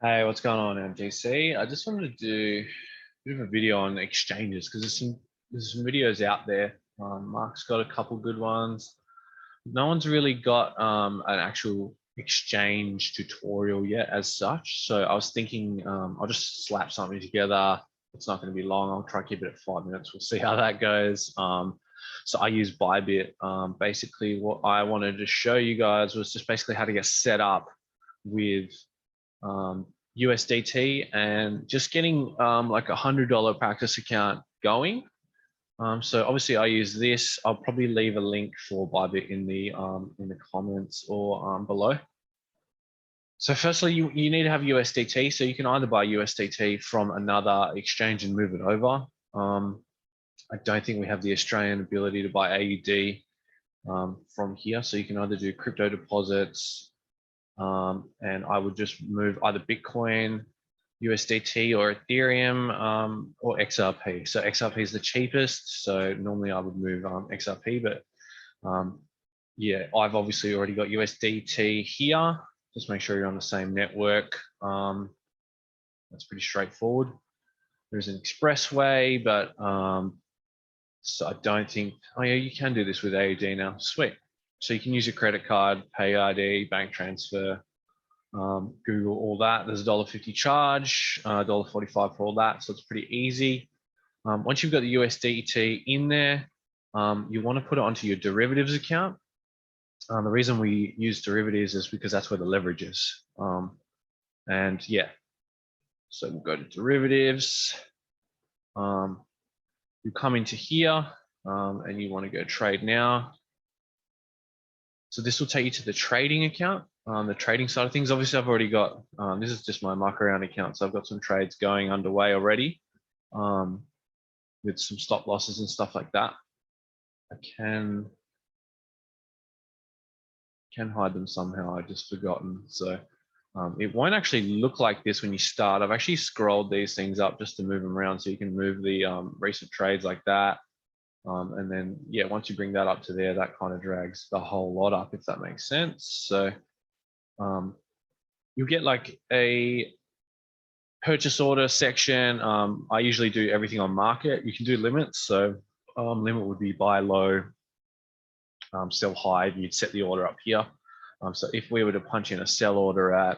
Hey, what's going on, MGC? I just wanted to do a bit of a video on exchanges because there's some videos out there. Mark's got a couple good ones. No one's really got an actual exchange tutorial yet as such. So I was thinking I'll just slap something together. It's not going to be long. I'll try to keep it at 5 minutes. We'll see how that goes. So I use Bybit. Basically, what I wanted to show you guys was just basically how to get set up with USDT and just getting like $100 practice account going. So obviously I use this. I'll probably leave a link for Bybit in the comments or below. So firstly, you need to have USDT. So you can either buy USDT from another exchange and move it over. I don't think we have the Australian ability to buy AUD from here. So you can either do crypto deposits, and I would just move either Bitcoin, USDT, or Ethereum, or XRP. So XRP is the cheapest. So normally I would move XRP, but yeah, I've obviously already got USDT here. Just make sure you're on the same network. That's pretty straightforward. There's an expressway, but so I don't think, oh yeah, you can do this with AUD now. Sweet. So you can use your credit card, pay ID, bank transfer, Google, all that. There's a $1.50 charge, $1.45 for all that. So it's pretty easy. Once you've got the USDT in there, you want to put it onto your derivatives account. The reason we use derivatives is because that's where the leverage is. And yeah, so we'll go to derivatives. You come into here and you want to go trade now. So this will take you to the trading account, the trading side of things. Obviously, I've already got, this is just my muck around account. So I've got some trades going underway already with some stop losses and stuff like that. I can hide them somehow. I've just forgotten. So it won't actually look like this when you start. I've actually scrolled these things up just to move them around so you can move the recent trades like that. And then, yeah, once you bring that up to there, that kind of drags the whole lot up, if that makes sense. So you'll get like a purchase order section. I usually do everything on market. You can do limits. So limit would be buy low, sell high. You'd set the order up here. So if we were to punch in a sell order at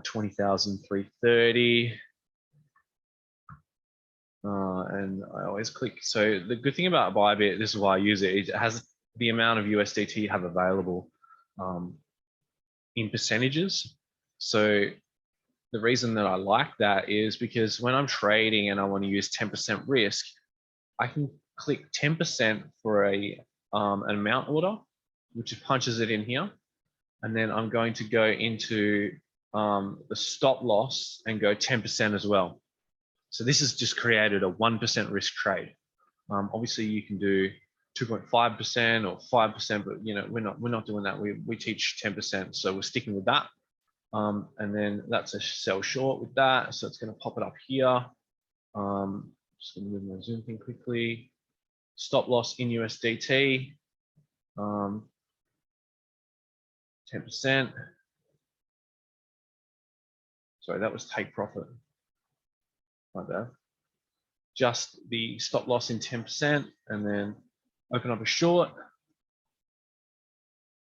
20,330, and I always click. So the good thing about Bybit, this is why I use it, it has the amount of USDT you have available in percentages. So the reason that I like that is because when I'm trading and I want to use 10% risk, I can click 10% for an amount order, which punches it in here. And then I'm going to go into the stop loss and go 10% as well. So this has just created a 1% risk trade. Obviously, you can do 2.5% or 5%, but you know we're not doing that. We teach 10%, so we're sticking with that. And then that's a sell short with that. So it's going to pop it up here. Just going to move my zoom thing quickly. Stop loss in USDT. 10%. Sorry, that was take profit. My bad. Just the stop loss in 10%, and then open up a short.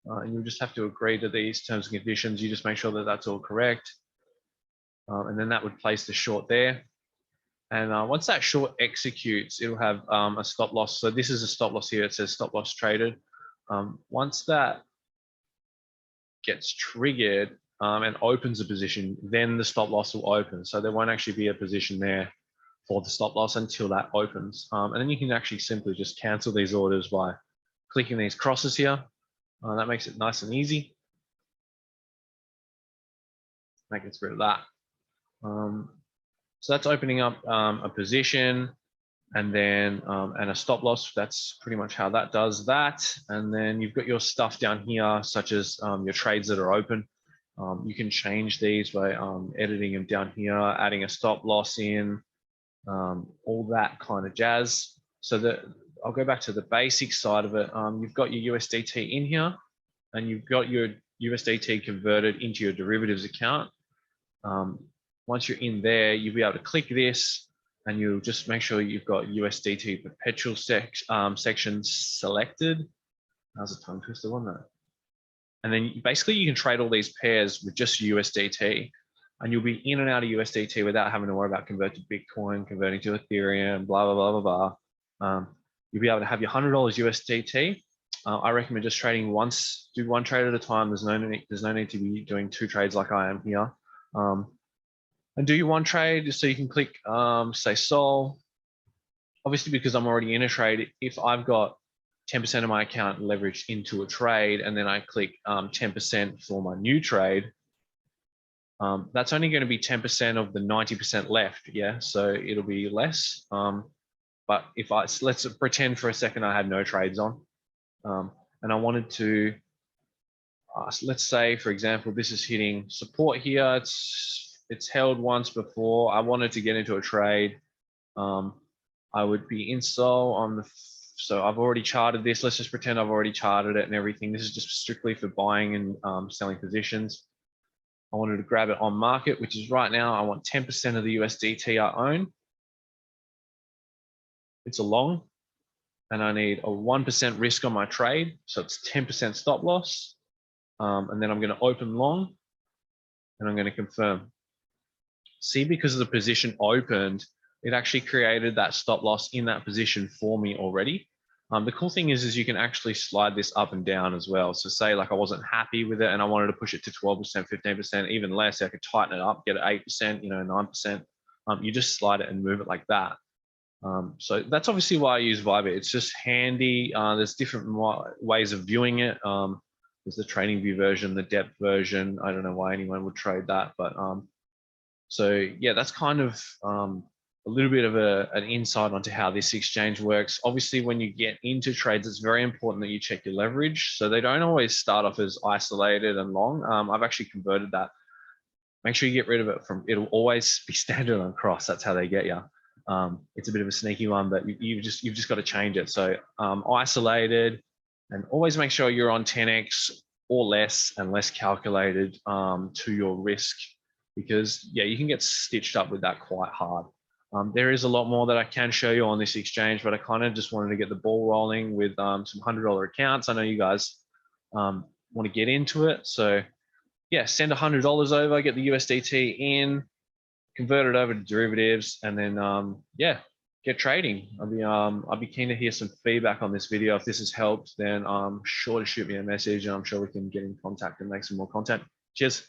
And you just have to agree to these terms and conditions. You just make sure that that's all correct. And then that would place the short there. And once that short executes, it'll have a stop loss. So this is a stop loss here. It says stop loss traded. Once that gets triggered and opens a position, then the stop loss will open. So there won't actually be a position there for the stop loss until that opens. And then you can actually simply just cancel these orders by clicking these crosses here. That makes it nice and easy. That gets rid of that. So that's opening up a position and then and a stop loss. That's pretty much how that does that. And then you've got your stuff down here, such as your trades that are open. You can change these by editing them down here, adding a stop loss in, all that kind of jazz. So that I'll go back to the basic side of it. You've got your USDT in here, and you've got your USDT converted into your derivatives account. Once you're in there, you'll be able to click this, and you'll just make sure you've got USDT perpetual section selected. That was a tongue twister, wasn't it? And then basically you can trade all these pairs with just USDT, and you'll be in and out of USDT without having to worry about converting to Bitcoin, converting to Ethereum, blah, blah, blah, blah, blah. You'll be able to have your $100 USDT. I recommend just trading once, do one trade at a time. There's no need to be doing 2 trades like I am here. And do your one trade, so you can click, say Sol. Obviously, because I'm already in a trade, if I've got 10% of my account leveraged into a trade, and then I click 10% for my new trade, that's only going to be 10% of the 90% left. Yeah, so it'll be less. But if let's pretend for a second I had no trades on, and I wanted to, let's say, for example, this is hitting support here. It's held once before. I wanted to get into a trade. I would be in Sol on the, so I've already charted this. Let's just pretend I've already charted it and everything. This is just strictly for buying and selling positions. I wanted to grab it on market, which is right now, I want 10% of the USDT I own. It's a long, and I need a 1% risk on my trade. So it's 10% stop loss. And then I'm going to open long, and I'm going to confirm. See, because the position opened, it actually created that stop loss in that position for me already. The cool thing is you can actually slide this up and down as well. So say like I wasn't happy with it and I wanted to push it to 12%, 15%, even less, I could tighten it up, get it 8%, 9%. You just slide it and move it like that. So that's obviously why I use Bybit. It's just handy. There's different ways of viewing it. There's the trading view version, the depth version. I don't know why anyone would trade that, but so yeah, that's kind of a little bit of an insight onto how this exchange works. Obviously, when you get into trades, it's very important that you check your leverage. So they don't always start off as isolated and long. I've actually converted that. Make sure you get rid of it from, it'll always be standard on cross. That's how they get you. It's a bit of a sneaky one, but you've just got to change it. So isolated, and always make sure you're on 10x or less, and less calculated to your risk, because yeah, you can get stitched up with that quite hard. There is a lot more that I can show you on this exchange, but I kind of just wanted to get the ball rolling with some $100 accounts. I know you guys want to get into it. So yeah, send $100 over, get the USDT in, convert it over to derivatives, and then yeah, get trading. I'd be keen to hear some feedback on this video. If this has helped, then sure to shoot me a message, and I'm sure we can get in contact and make some more content. Cheers.